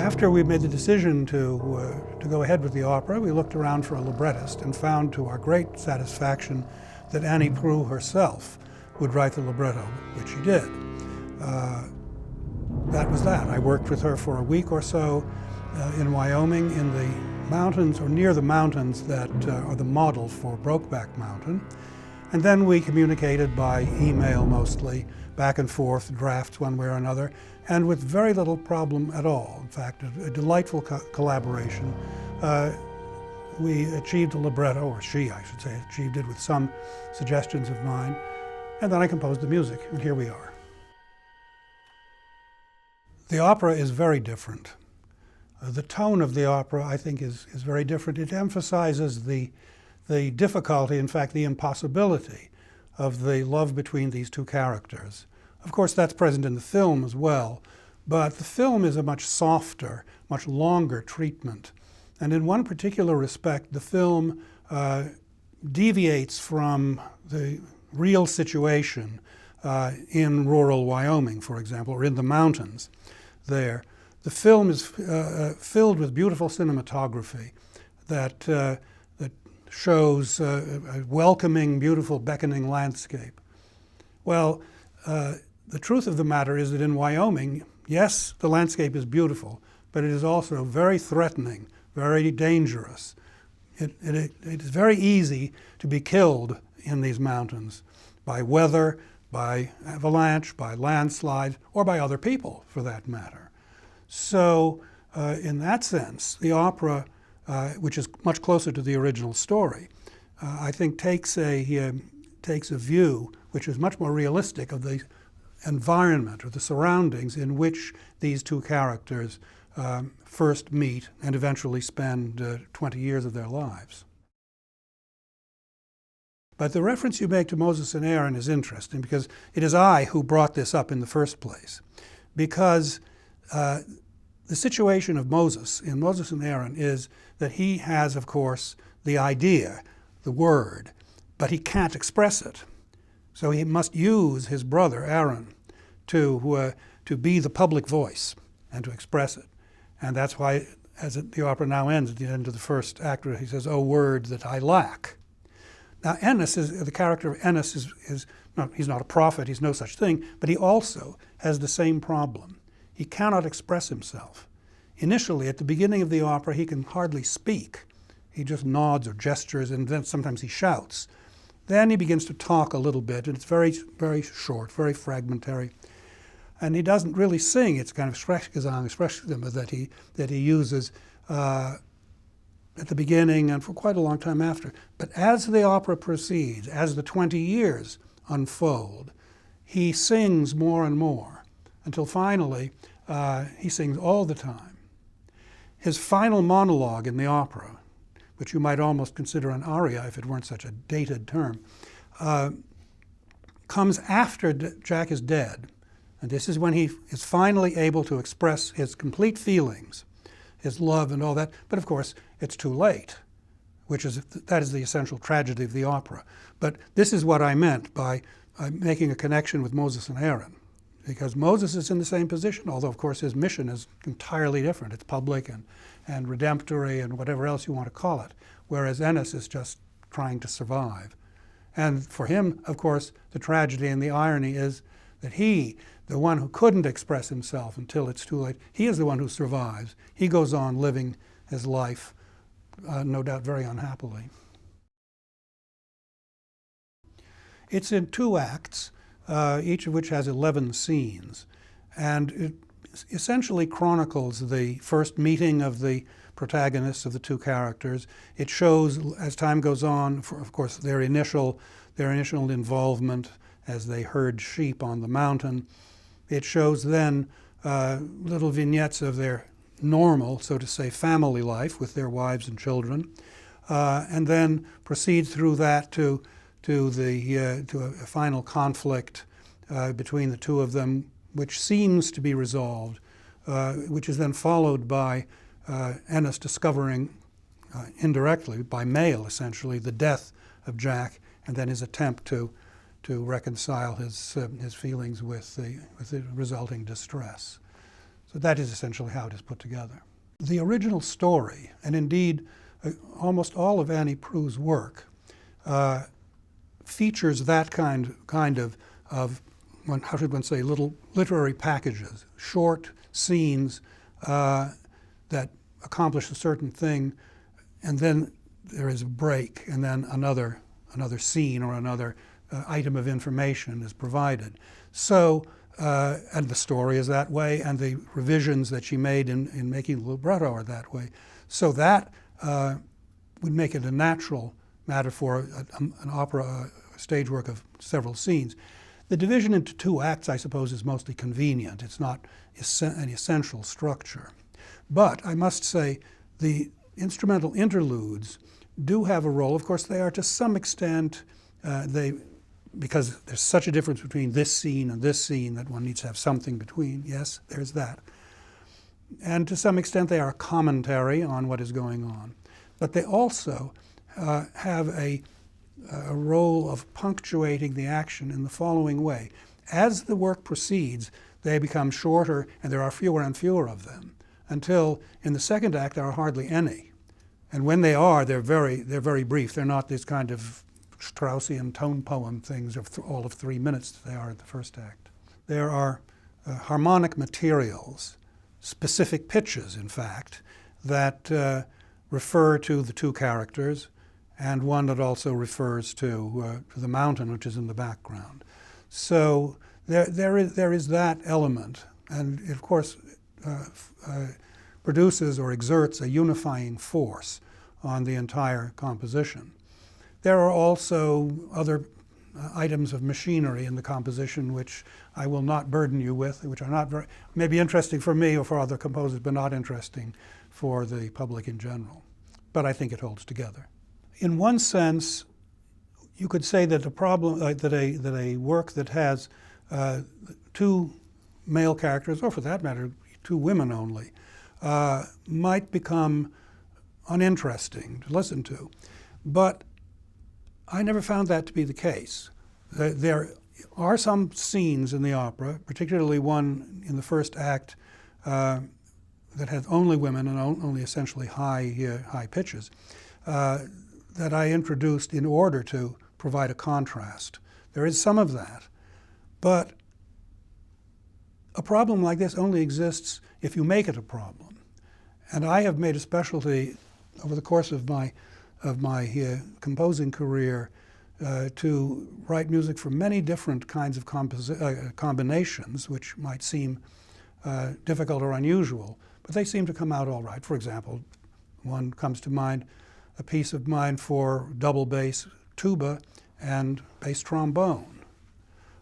After we made the decision to go ahead with the opera, we looked around for a librettist and found to our great satisfaction that Annie Proulx herself would write the libretto, which she did. That was that. I worked with her for a week or so in Wyoming in the mountains, or near the mountains that are the model for BROKEBACK Mountain. And then we communicated by email mostly, back and forth, drafts one way or another, and with very little problem at all. In fact, a delightful collaboration. We achieved a libretto, or she, I should say, achieved it with some suggestions of mine, and then I composed the music, and here we are. The opera is very different. The tone of the opera, I think, is very different. It emphasizes the difficulty, in fact, the impossibility of the love between these two characters. Of course, that's present in the film as well, but the film is a much softer, much longer treatment. And in one particular respect, the film deviates from the real situation in rural Wyoming, for example, or in the mountains there. The film is filled with beautiful cinematography that shows a welcoming, beautiful, beckoning landscape. Well, the truth of the matter is that in Wyoming, yes, the landscape is beautiful, but it is also very threatening, very dangerous. It is very easy to be killed in these mountains by weather, by avalanche, by landslide, or by other people, for that matter. So, in that sense, the opera, which is much closer to the original story, I think takes a view which is much more realistic of the environment or the surroundings in which these two characters first meet and eventually spend 20 years of their lives. But the reference you make to Moses and Aaron is interesting, because it is I who brought this up in the first place. Because the situation of Moses, in Moses and Aaron, is that he has, of course, the idea, the word, but he can't express it. So he must use his brother, Aaron, to be the public voice and to express it. And that's why, as the opera now ends, at the end of the first act, he says, "O word that I lack." Now, the character of Ennis he's not a prophet, he's no such thing, but he also has the same problem. He cannot express himself. Initially, at the beginning of the opera, he can hardly speak. He just nods or gestures, and then sometimes he shouts. Then he begins to talk a little bit, and it's very, very short, very fragmentary. And he doesn't really sing. It's kind of Sprechgesang that he uses at the beginning and for quite a long time after. But as the opera proceeds, as the 20 years unfold, he sings more and more, until finally he sings all the time. His final monologue in the opera, which you might almost consider an aria if it weren't such a dated term, comes after Jack is dead. And this is when he is finally able to express his complete feelings, his love and all that. But of course, it's too late, that is the essential tragedy of the opera. But this is what I meant by making a connection with Moses and Aaron. Because Moses is in the same position, although of course his mission is entirely different. It's public and redemptory and whatever else you want to call it, whereas Ennis is just trying to survive. And for him, of course, the tragedy and the irony is that he, the one who couldn't express himself until it's too late, he is the one who survives. He goes on living his life, no doubt very unhappily. It's in 2 acts, each of which has 11 scenes. And it essentially chronicles the first meeting of the protagonists of the 2 characters. It shows, as time goes on, of course, their initial involvement as they herd sheep on the mountain. It shows then little vignettes of their normal, so to say, family life with their wives and children, and then proceeds through that to a final conflict between the 2 of them, which seems to be resolved, which is then followed by Ennis discovering indirectly, by mail essentially, the death of Jack, and then his attempt to reconcile his feelings with the resulting distress. So that is essentially how it is put together. The original story, and indeed almost all of Annie Proux's work, features that kind of how should one say, little literary packages, short scenes that accomplish a certain thing, and then there is a break, and then another scene or another item of information is provided. So, and the story is that way, and the revisions that she made in making the libretto are that way. So that would make it a natural matter for an opera stage work of several scenes. The division into 2 acts, I suppose, is mostly convenient. It's not an essential structure. But I must say the instrumental interludes do have a role. Of course, they are to some extent, because there's such a difference between this scene and this scene that one needs to have something between. Yes, there's that. And to some extent, they are a commentary on what is going on. But they also have a role of punctuating the action in the following way. As the work proceeds, they become shorter, and there are fewer and fewer of them, until in the second act there are hardly any. And when they are, they're very brief. They're not this kind of Straussian tone poem things of all of 3 minutes that they are in the first act. There are harmonic materials, specific pitches, in fact, that refer to the 2 characters, and one that also refers to the mountain, which is in the background. So there is that element, and it, of course, produces or exerts a unifying force on the entire composition. There are also other items of machinery in the composition which I will not burden you with, which are not very, maybe interesting for me or for other composers, but not interesting for the public in general. But I think it holds together. In one sense, you could say that that a work that has 2 male characters, or for that matter, 2 women only, might become uninteresting to listen to. But I never found that to be the case. There are some scenes in the opera, particularly one in the first act that has only women and only essentially high pitches, that I introduced in order to provide a contrast. There is some of that, but a problem like this only exists if you make it a problem. And I have made a specialty over the course of my composing career to write music for many different kinds of combinations, which might seem difficult or unusual, but they seem to come out all right. For example, one comes to mind, a piece of mine for double bass tuba and bass trombone.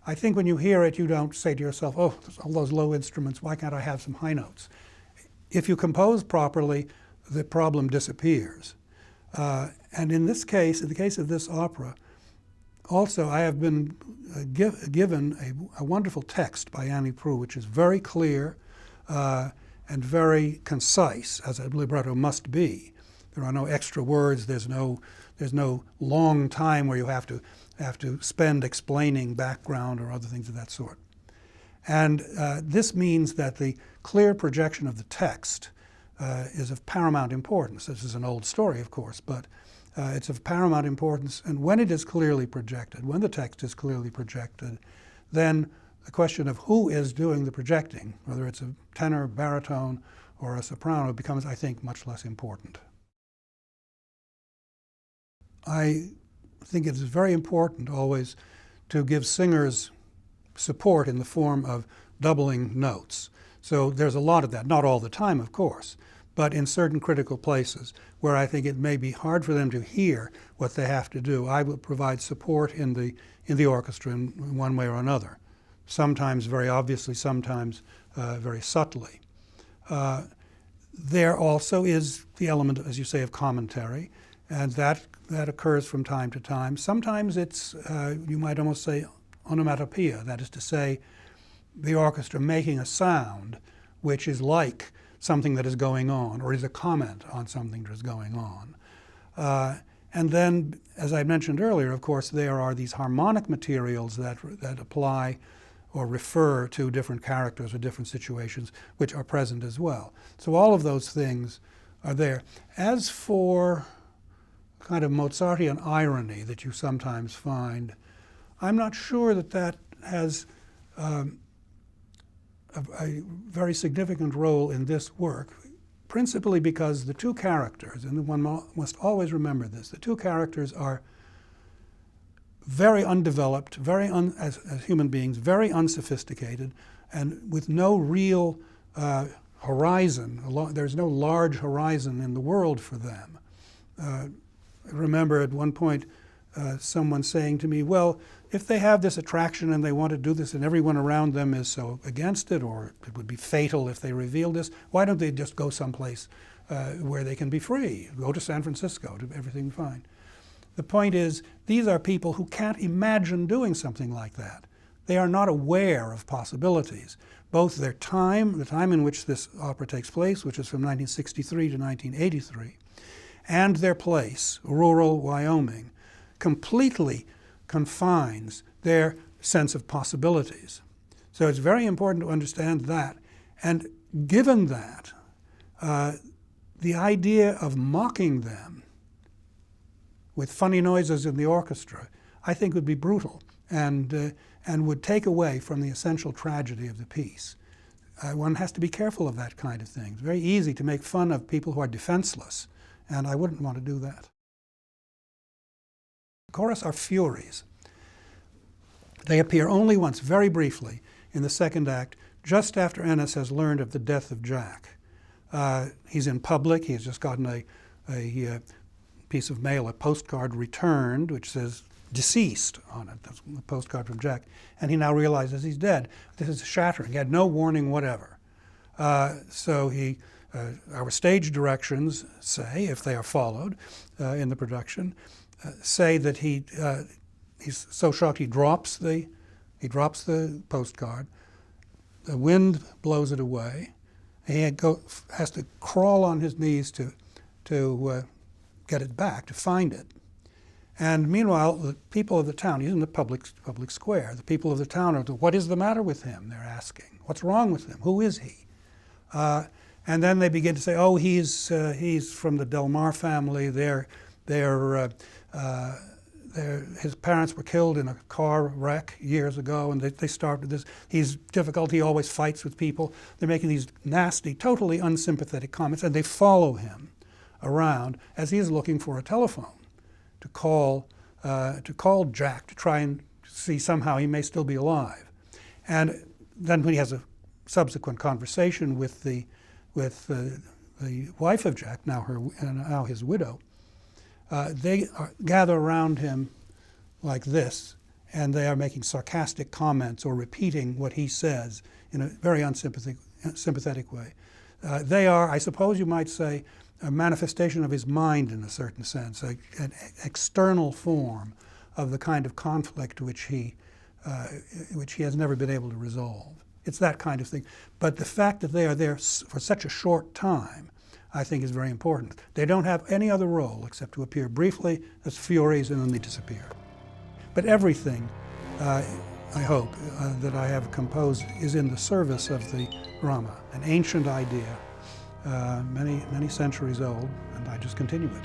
I think when you hear it, you don't say to yourself, oh, all those low instruments, why can't I have some high notes? If you compose properly, the problem disappears. And in this case, in the case of this opera, also I have been given a wonderful text by Annie Proulx, which is very clear and very concise, as a libretto must be. There are no extra words. There's no long time where you have to spend explaining background or other things of that sort. And this means that the clear projection of the text is of paramount importance. This is an old story, of course, but it's of paramount importance. And when it is clearly projected, when the text is clearly projected, then the question of who is doing the projecting, whether it's a tenor, baritone, or a soprano, becomes, I think, much less important. I think it is very important always to give singers support in the form of doubling notes. So there's a lot of that, not all the time, of course, but in certain critical places where I think it may be hard for them to hear what they have to do. I will provide support in the orchestra in one way or another, sometimes very obviously, sometimes very subtly. There also is the element, as you say, of commentary, and that occurs from time to time. Sometimes it's, you might almost say, onomatopoeia, that is to say, the orchestra making a sound which is like something that is going on, or is a comment on something that is going on. And then, as I mentioned earlier, of course, there are these harmonic materials that apply or refer to different characters or different situations which are present as well. So all of those things are there. As for kind of Mozartian irony that you sometimes find, I'm not sure that that has a very significant role in this work, principally because the two characters, and one must always remember this, the two characters are very undeveloped, as human beings, very unsophisticated, and with no real horizon. There's no large horizon in the world for them. I remember at one point someone saying to me, well, if they have this attraction and they want to do this and everyone around them is so against it, or it would be fatal if they revealed this, why don't they just go someplace where they can be free? Go to San Francisco, do everything fine. The point is, these are people who can't imagine doing something like that. They are not aware of possibilities. Both their time, the time in which this opera takes place, which is from 1963 to 1983, and their place, rural Wyoming, completely confines their sense of possibilities. So it's very important to understand that. And given that, the idea of mocking them with funny noises in the orchestra, I think would be brutal and would take away from the essential tragedy of the piece. One has to be careful of that kind of thing. It's very easy to make fun of people who are defenseless, and I wouldn't want to do that. The chorus are Furies. They appear only once, very briefly, in the second act, just after Ennis has learned of the death of Jack. He's in public. He's just gotten a piece of mail, a postcard returned, which says deceased on it. That's a postcard from Jack. And he now realizes he's dead. This is shattering. He had no warning whatever. So our stage directions say, if they are followed in the production, say that he's so shocked he drops the postcard. The wind blows it away. He has to crawl on his knees to get it back, to find it. And meanwhile, the people of the town, he's in the public square, the people of the town are, what is the matter with him? They're asking. What's wrong with him? Who is he? And then they begin to say, oh, he's from the Del Mar family. His parents were killed in a car wreck years ago, and they started this. He's difficult. He always fights with people. They're making these nasty, totally unsympathetic comments, and they follow him around as he is looking for a telephone to call Jack to try and see somehow he may still be alive. And then when he has a subsequent conversation with the wife of Jack, now his widow, they gather around him like this, and they are making sarcastic comments or repeating what he says in a very unsympathetic way. They are, I suppose you might say, a manifestation of his mind in a certain sense, an external form of the kind of conflict which he has never been able to resolve. It's that kind of thing. But the fact that they are there for such a short time, I think, is very important. They don't have any other role except to appear briefly as Furies and then they disappear. But everything, I hope, that I have composed is in the service of the drama, an ancient idea, many centuries old, and I just continue it.